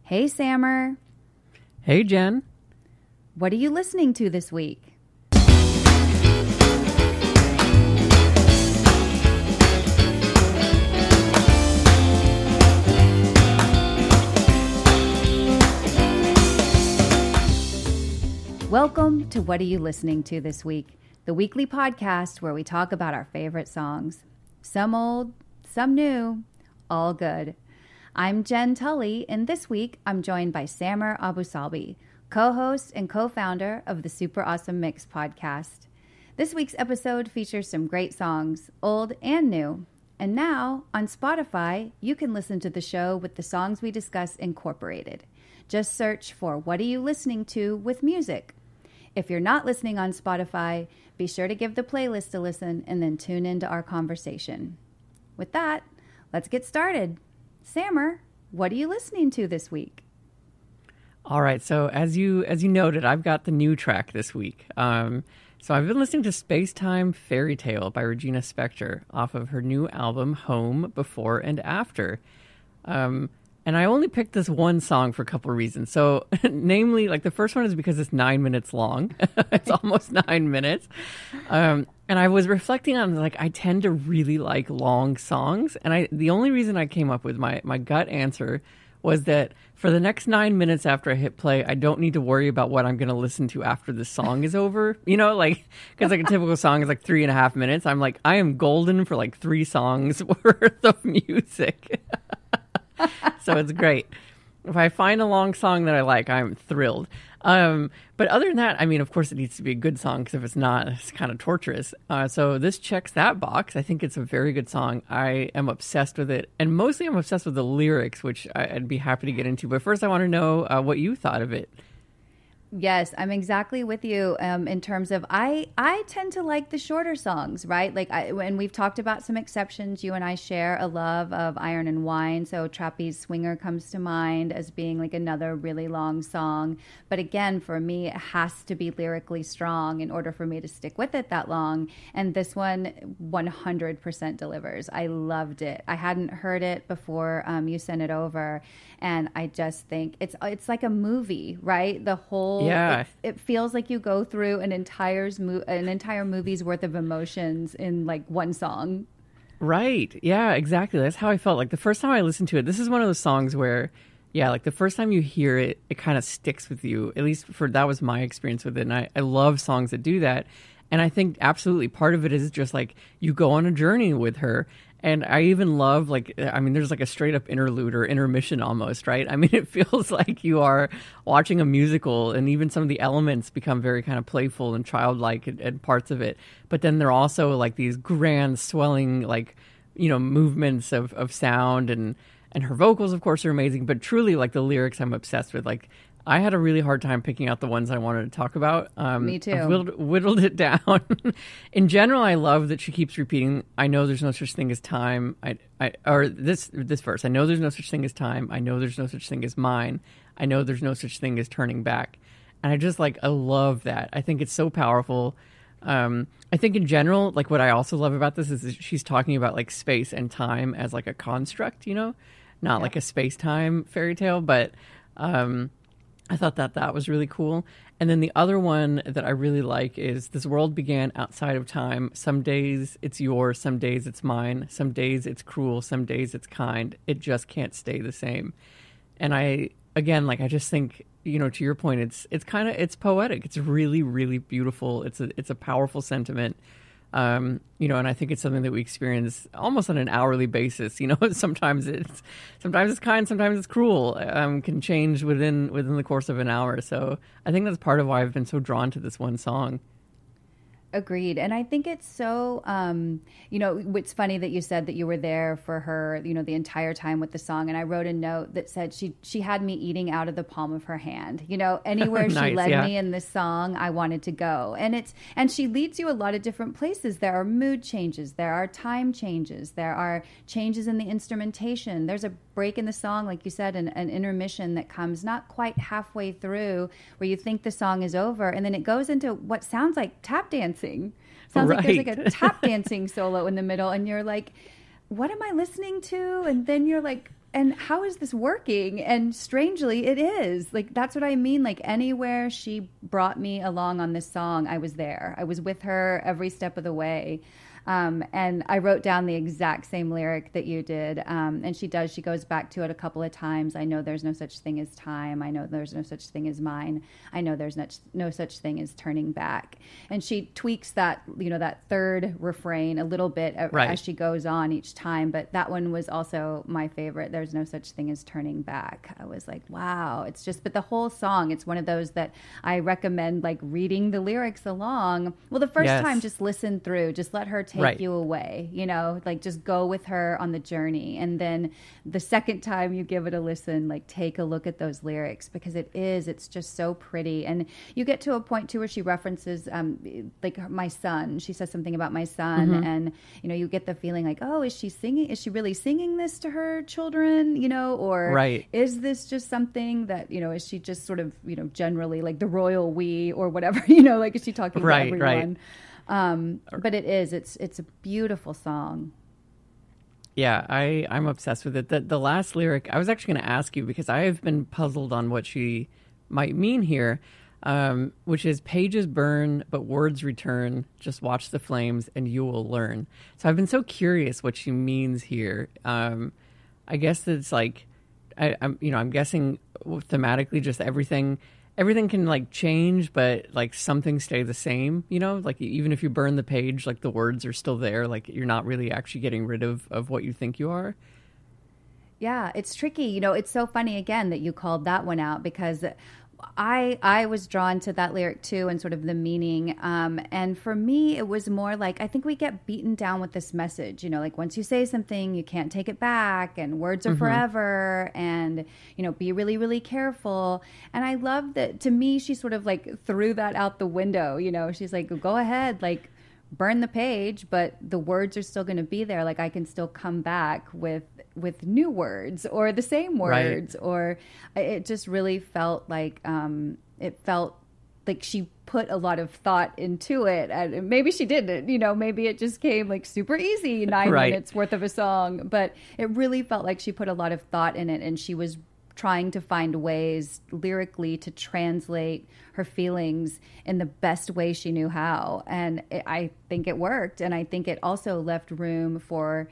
Hey, Sammer. Hey, Jen. What are you listening to this week? Welcome to What Are You Listening To This Week, the weekly podcast where we talk about our favorite songs. Some old, some new, all good. I'm Jenn Tully, and this week I'm joined by Sammer Abousalbi, co-host and co-founder of the Super Awesome Mix podcast. This week's episode features some great songs, old and new. And now, on Spotify, you can listen to the show with the songs we discuss incorporated. Just search for What Are You Listening To with music. If you're not listening on Spotify, be sure to give the playlist a listen and then tune into our conversation. With that, let's get started. Sammer, what are you listening to this week? All right, so as you noted, I've got the new track this week. So I've been listening to Spacetime Fairy Tale by Regina Spektor off of her new album, Home, Before and After. And I only picked this one song for a couple of reasons. So namely, like the first one is because it's 9 minutes long. It's almost 9 minutes. And I was reflecting on, like, I tend to really like long songs. And the only reason I came up with my gut answer was that for the next 9 minutes after I hit play, I don't need to worry about what I'm going to listen to after the song is over. You know, like, because like a typical song is like 3.5 minutes. I'm like, I am golden for like 3 songs worth of music. So it's great. If I find a long song that I like, I'm thrilled. But other than that, I mean, of course, it needs to be a good song, because if it's not, it's kind of torturous. So this checks that box. I think it's a very good song. I am obsessed with it. And mostly I'm obsessed with the lyrics, which I'd be happy to get into. But first, I want to know what you thought of it. Yes, I'm exactly with you in terms of I tend to like the shorter songs, right? Like, and we've talked about some exceptions. You and I share a love of Iron and Wine. So Trapeze Swinger comes to mind as being like another really long song. But again, for me, it has to be lyrically strong in order for me to stick with it that long. And this one 100% delivers. I loved it. I hadn't heard it before you sent it over. And I just think it's like a movie, right? The whole, yeah. It feels like you go through an entire movie's worth of emotions in like one song. Right. Yeah, exactly. That's how I felt. Like the first time I listened to it, this is one of those songs where, yeah, like the first time you hear it, it kind of sticks with you. At least that was my experience with it. And I love songs that do that. And I think absolutely part of it is just like you go on a journey with her. And I even love, like, I mean, there's like a straight up interlude or intermission almost, right? I mean, it feels like you are watching a musical, and even some of the elements become very kind of playful and childlike and parts of it. But then there are also like these grand swelling, like, you know, movements of sound, and her vocals, of course, are amazing. But truly, like, the lyrics I'm obsessed with. Like, I had a really hard time picking out the ones I wanted to talk about. Me too. I've whittled it down. In general, I love that she keeps repeating, I know there's no such thing as time. Or this verse, I know there's no such thing as time. I know there's no such thing as mine. I know there's no such thing as turning back. And I just I love that. I think it's so powerful. I think in general, like, what I also love about this is she's talking about like space and time as like a construct, you know, not like a space-time fairy tale, but I thought that was really cool. And then the other one that I really like is, this world began outside of time. Some days it's yours, some days it's mine. Some days it's cruel, some days it's kind. It just can't stay the same. And I just think, you know, to your point, it's poetic. It's really, really beautiful. It's a powerful sentiment. You know, and I think it's something that we experience almost on an hourly basis. You know, sometimes it's kind, sometimes it's cruel. Can change within the course of an hour. So I think that's part of why I've been so drawn to this one song. Agreed. And I think it's so, you know, it's funny that you said that you were there for her, you know, the entire time with the song. And I wrote a note that said she had me eating out of the palm of her hand. You know, anywhere nice, she led yeah. me in this song, I wanted to go. And she leads you a lot of different places. There are mood changes. There are time changes. There are changes in the instrumentation. There's a break in the song, like you said, an intermission that comes not quite halfway through where you think the song is over. And then it goes into what sounds like tap dancing. Sounds right. like there's like a tap dancing solo in the middle, and you're like, what am I listening to? And then you're like, and how is this working? And strangely, it is. Like, that's what I mean. Like, anywhere she brought me along on this song, I was there. I was with her every step of the way. And I wrote down the exact same lyric that you did. And she goes back to it a couple of times. I know there's no such thing as time. I know there's no such thing as mine. I know there's no such thing as turning back. And she tweaks that, that third refrain a little bit as she goes on each time. But that one was also my favorite. There's no such thing as turning back. I was like, wow, but the whole song, it's one of those that I recommend, like, reading the lyrics along. Well, the first time, just listen through, just let her take you away, like, just go with her on the journey. And then the second time you give it a listen, like, take a look at those lyrics, because it's just so pretty. And you get to a point too where she references like my son. She says something about my son, and you get the feeling like, oh, is she really singing this to her children, or is this just something that, is she just sort of, generally like the royal we or whatever, like, is she talking to everyone? But it's a beautiful song. Yeah, I'm obsessed with it. The last lyric, I was actually going to ask you, because I have been puzzled on what she might mean here, which is pages burn, but words return. Just watch the flames and you will learn. So I've been so curious what she means here. I guess it's like, I'm guessing thematically just everything can, like, change, but, like, something stay the same, like, even if you burn the page, like, the words are still there. Like, you're not really actually getting rid of what you think you are. Yeah, it's tricky. It's so funny, again, that you called that one out, because I was drawn to that lyric too, and sort of the meaning. And for me, it was more like, I think we get beaten down with this message, like, once you say something, you can't take it back, and words are forever, and, be really, really careful. And I love that, to me, she sort of, like, threw that out the window. She's like, go ahead, like, burn the page, but the words are still going to be there. Like, I can still come back with new words or the same words, or it just really felt like, she put a lot of thought into it, and maybe she didn't, maybe it just came, like, super easy, 9 minutes worth of a song, but it really felt like she put a lot of thought in it, and she was trying to find ways lyrically to translate her feelings in the best way she knew how. And I think it worked. And I think it also left room for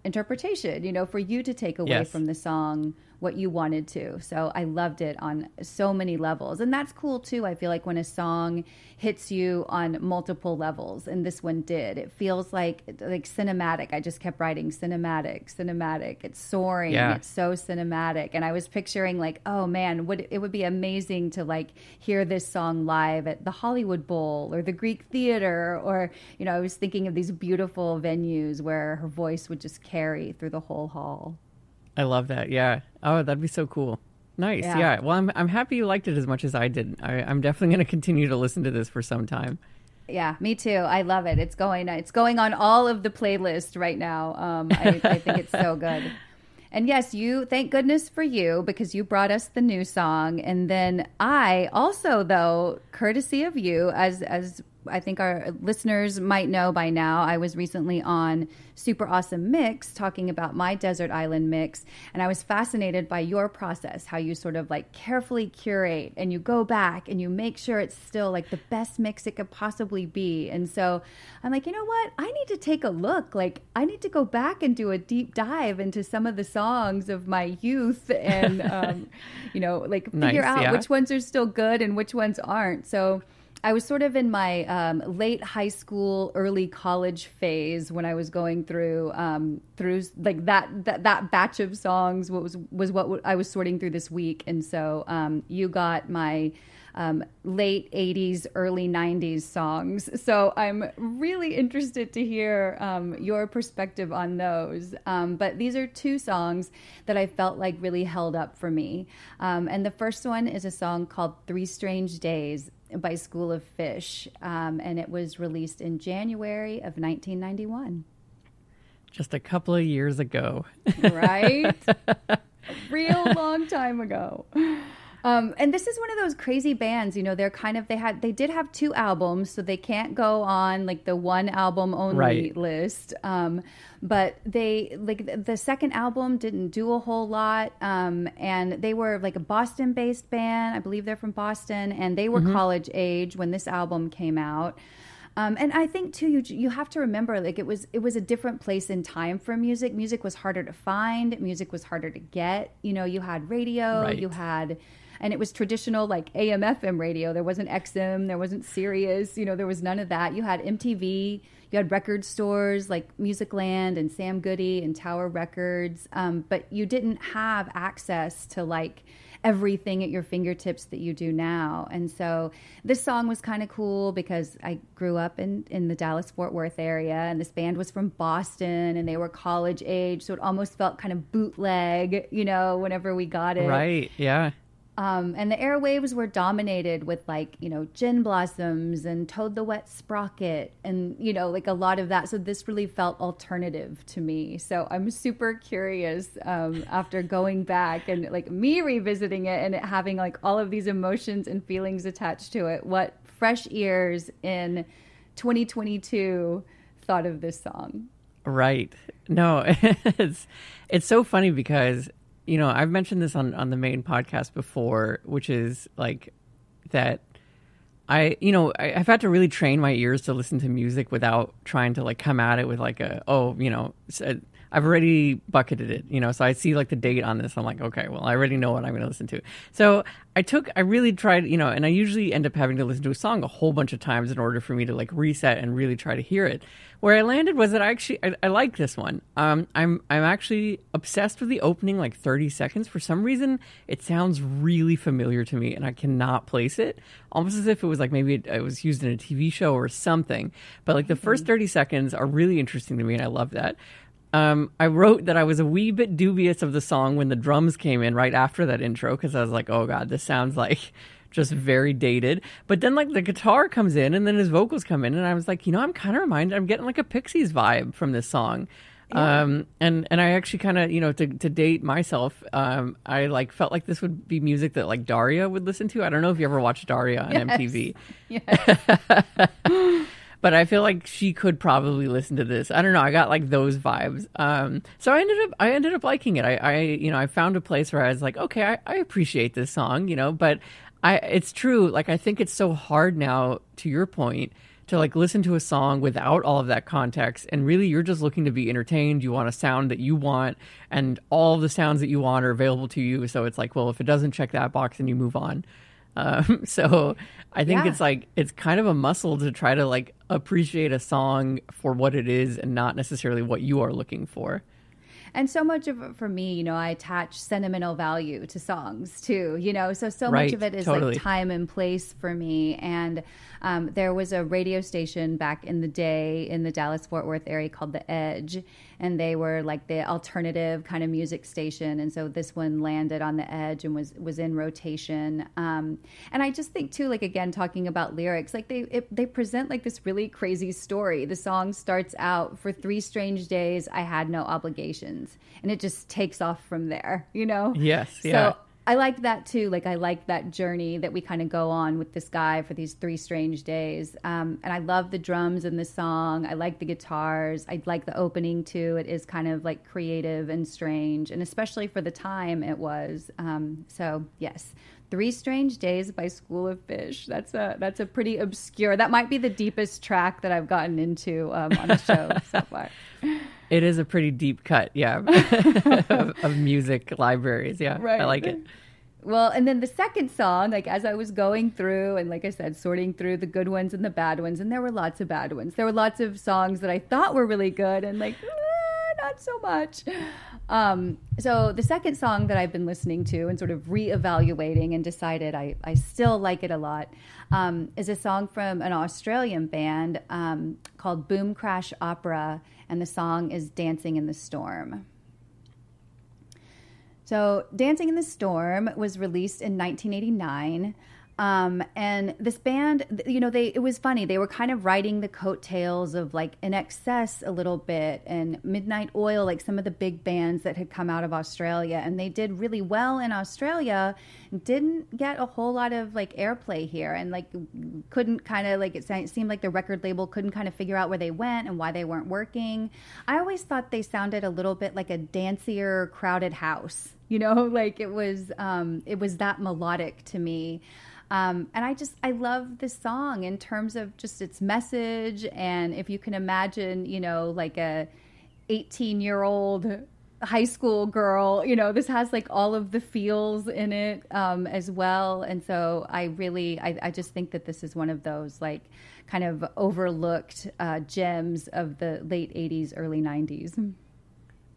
interpretation, for you to take away from the song what you wanted to. So I loved it on so many levels. And that's cool too. I feel like when a song hits you on multiple levels, and this one did, it feels like cinematic. I just kept writing cinematic. It's soaring. Yeah. It's so cinematic. And I was picturing, like, oh man, it would be amazing to, like, hear this song live at the Hollywood Bowl or the Greek Theater, or, I was thinking of these beautiful venues where her voice would just carry through the whole hall. I love that. Yeah. Oh, that'd be so cool. Nice. Yeah. Well, I'm happy you liked it as much as I did. I'm definitely going to continue to listen to this for some time. Yeah, me too. I love it. It's going on all of the playlist right now. I think it's so good. And yes, thank goodness for you, because you brought us the new song. And then I also, though, courtesy of you, as I think our listeners might know by now, I was recently on Super Awesome Mix talking about my desert island mix. And I was fascinated by your process, how you sort of, like, carefully curate, and you go back and you make sure it's still, like, the best mix it could possibly be. And so I'm like, you know what? I need to take a look. Like, I need to go back and do a deep dive into some of the songs of my youth and, figure out which ones are still good and which ones aren't. So I was sort of in my late high school, early college phase when I was going through like that batch of songs. What I was sorting through this week, and so you got my late 80s, early 90s songs. So I'm really interested to hear your perspective on those. But these are two songs that I felt like really held up for me. And the first one is a song called 3 Strange Days by School of Fish. And it was released in January of 1991. Just a couple of years ago. Right? A real long time ago. And this is one of those crazy bands, they did have 2 albums, so they can't go on like the one album only list. But the second album didn't do a whole lot. And they were like a Boston based band. I believe they're from Boston, and they were college age when this album came out. And I think too, you have to remember, like it was a different place in time for music. Music was harder to find. Music was harder to get. You had radio, and it was traditional like AM, FM radio. There wasn't XM, there wasn't Sirius, there was none of that. You had MTV, you had record stores like Musicland and Sam Goody and Tower Records, but you didn't have access to like everything at your fingertips that you do now. And so this song was kind of cool because I grew up in the Dallas-Fort Worth area, and this band was from Boston, and they were college age, so it almost felt kind of bootleg, whenever we got it. Right, yeah. And the airwaves were dominated with like, Gin Blossoms and Toad the Wet Sprocket and, like a lot of that. So this really felt alternative to me. So I'm super curious after going back and like me revisiting it and it having like all of these emotions and feelings attached to it, what fresh ears in 2022 thought of this song. Right. No, it's so funny because I've mentioned this on the main podcast before, which is like that I've had to really train my ears to listen to music without trying to like come at it with like I've already bucketed it, so I see like the date on this. I'm like, okay, well, I already know what I'm going to listen to. So I really tried, and I usually end up having to listen to a song a whole bunch of times in order for me to like reset and really try to hear it. Where I landed was that I like this one. I'm actually obsessed with the opening like 30 seconds. For some reason, it sounds really familiar to me, and I cannot place it. Almost as if it was like maybe it was used in a TV show or something. But like the first 30 seconds are really interesting to me, and I love that. I wrote that I was a wee bit dubious of the song when the drums came in right after that intro, because I was like, oh God, this sounds like just very dated. But then like the guitar comes in and then his vocals come in, and I was like, I'm kind of reminded, I'm getting like a Pixies vibe from this song. Yeah. And I actually kind of, to date myself, I like felt like this would be music that like Daria would listen to. I don't know if you ever watched Daria on MTV. Yes. But I feel like she could probably listen to this. I don't know. I got like those vibes. So I ended up liking it. I found a place where I was like, okay, I appreciate this song, but it's true. Like, I think it's so hard now, to your point, to like listen to a song without all of that context. And really, you're just looking to be entertained. You want a sound that you want, and all of the sounds that you want are available to you. So it's like, well, if it doesn't check that box, then you move on. So I think it's kind of a muscle to try to like appreciate a song for what it is and not necessarily what you are looking for. And so much of it for me, I attach sentimental value to songs too, so much of it is like time and place for me. And there was a radio station back in the day in the Dallas-Fort Worth area called The Edge, and they were like the alternative kind of music station. And so this one landed on The Edge and was in rotation. And I just think too, like, again, talking about lyrics, like they present like this really crazy story. The song starts out, "For 3 strange days, I had no obligations." And it just takes off from there, Yes, yeah. So I like that too. Like, I like that journey that we kind of go on with this guy for these 3 strange days. And I love the drums in the song. I like the guitars. I like the opening too. It is kind of like creative and strange, and especially for the time it was. So yes, 3 Strange Days by School of Fish. That's a pretty obscure. That might be the deepest track that I've gotten into on the show so far. It is a pretty deep cut, yeah, of music libraries. Yeah, right. I like it. Well, and then the second song, like as I was going through and like I said, sorting through the good ones and the bad ones, and there were lots of bad ones. There were lots of songs that I thought were really good and like, not so much. So the second song that I've been listening to and sort of reevaluating and decided I still like it a lot is a song from an Australian band called Boom Crash Opera, and the song is Dancing in the Storm. So Dancing in the Storm was released in 1989. And this band, you know, it was funny. They were kind of riding the coattails of like In Excess a little bit and Midnight Oil, like some of the big bands that had come out of Australia. And they did really well in Australia, didn't get a whole lot of like airplay here, and like couldn't kind of like, it seemed like the record label couldn't kind of figure out where they went and why they weren't working. I always thought they sounded a little bit like a dancier Crowded House, you know, like it was that melodic to me. And I love this song in terms of just its message. And if you can imagine, you know, like a 18-year-old high school girl, you know, this has like all of the feels in it, as well. And so I just think that this is one of those like kind of overlooked, gems of the late 80s, early 90s.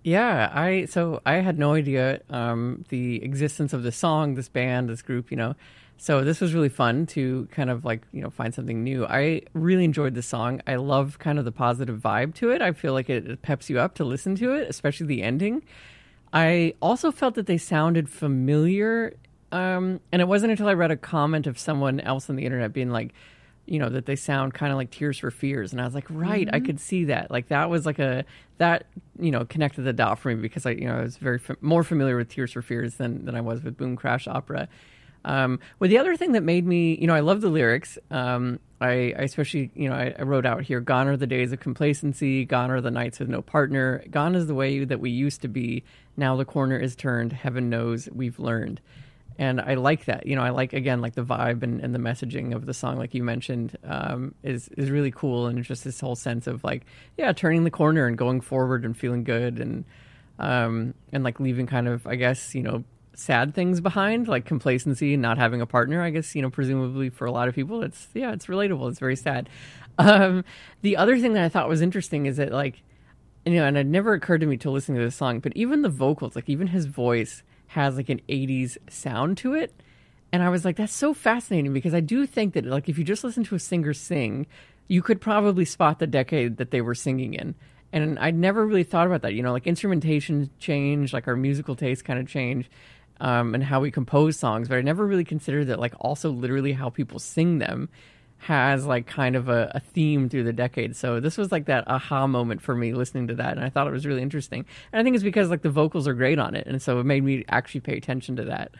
Yeah, I had no idea the existence of this song, this band, this group, you know. So this was really fun to kind of like, you know, find something new. I really enjoyed the song. I love kind of the positive vibe to it. I feel like it peps you up to listen to it, especially the ending. I also felt that they sounded familiar. And it wasn't until I read a comment of someone else on the internet being like, you know, that they sound kind of like Tears for Fears. And I was like, right, I could see that. Like that was like that, you know, connected the dot for me because I was very more familiar with Tears for Fears than I was with Boom Crash Opera. Well, the other thing that made me, you know, I love the lyrics. I especially, you know, I wrote out here, gone are the days of complacency, gone are the nights with no partner, gone is the way that we used to be. Now the corner is turned, heaven knows we've learned. And I like that, you know, I like, again, like the vibe and the messaging of the song, like you mentioned, is really cool. And it's just this whole sense of like, yeah, turning the corner and going forward and feeling good and like leaving kind of, I guess, you know, sad things behind, like complacency and not having a partner. I guess, you know, presumably for a lot of people, it's relatable. It's very sad. The other thing that I thought was interesting is that, like, you know, and it never occurred to me to listen to this song, but even the vocals, like even his voice has like an 80s sound to it. And I was like, that's so fascinating because I do think that like if you just listen to a singer sing, you could probably spot the decade that they were singing in. And I'd never really thought about that, you know, like instrumentation change, like our musical taste kind of change, and how we compose songs. But I never really considered that like also literally how people sing them has like kind of a theme through the decades. So this was like that aha moment for me listening to that. And I thought it was really interesting. And I think it's because like the vocals are great on it. And so it made me actually pay attention to that.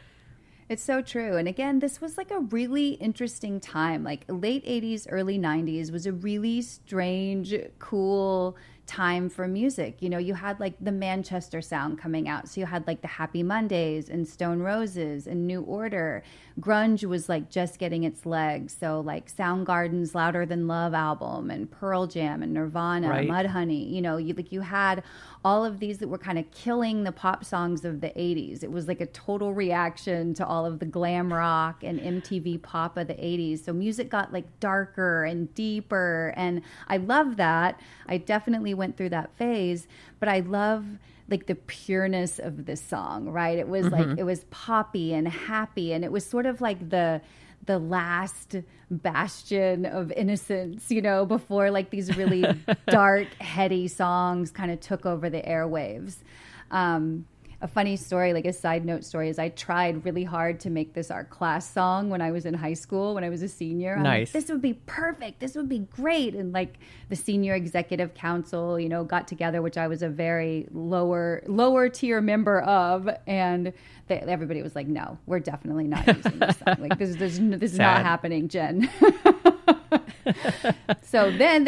It's so true. And again, this was like a really interesting time. Like late 80s, early 90s was a really strange, cool time for music. You know, you had like the Manchester sound coming out. So you had like the Happy Mondays and Stone Roses and New Order. Grunge was like just getting its legs. So like Soundgarden's Louder Than Love album and Pearl Jam and Nirvana, right. Mudhoney. You know, you had all of these that were kind of killing the pop songs of the 80s. It was like a total reaction to all of the glam rock and MTV pop of the 80s. So music got like darker and deeper. And I love that. I definitely went through that phase, but I love like the pureness of this song, right? It was like, it was poppy and happy. And it was sort of like the last bastion of innocence, you know, before like these really dark, heady songs kind of took over the airwaves. A funny story, like a side note story, is I tried really hard to make this our class song when I was in high school, when I was a senior. I'm nice. Like, this would be perfect. This would be great. And like the senior executive council, you know, got together, which I was a very lower tier member of. And everybody was like, no, we're definitely not using this song. Like this is not happening, Jen. So then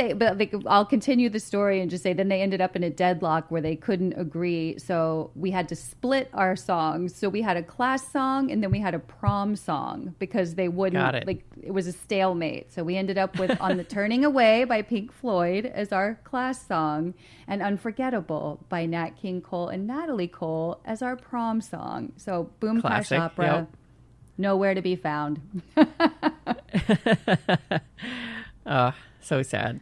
I'll continue the story and just say, then they ended up in a deadlock where they couldn't agree. So we had to split our songs. So we had a class song and then we had a prom song because they wouldn't, like it was a stalemate. So we ended up with On the Turning Away by Pink Floyd as our class song and Unforgettable by Nat King Cole and Natalie Cole as our prom song. So Boom Crash Opera, yep. Nowhere to be found. So sad.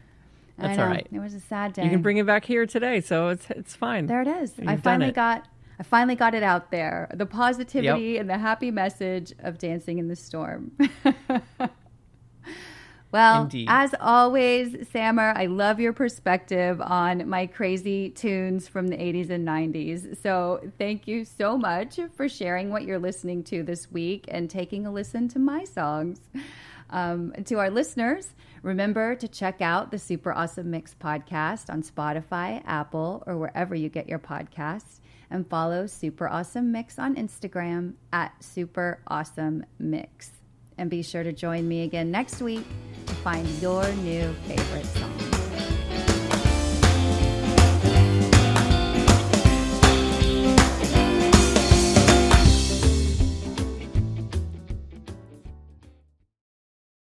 That's all right. It was a sad day. You can bring it back here today, so it's fine. There it is. I finally got it out there. The positivity and the happy message of Dancing in the Storm. Well, Indeed. as always, Sammer, I love your perspective on my crazy tunes from the 80s and 90s. So thank you so much for sharing what you're listening to this week and taking a listen to my songs. To our listeners, remember to check out the Super Awesome Mix podcast on Spotify, Apple, or wherever you get your podcasts. And follow Super Awesome Mix on Instagram at Super Awesome Mix. And be sure to join me again next week to find your new favorite song.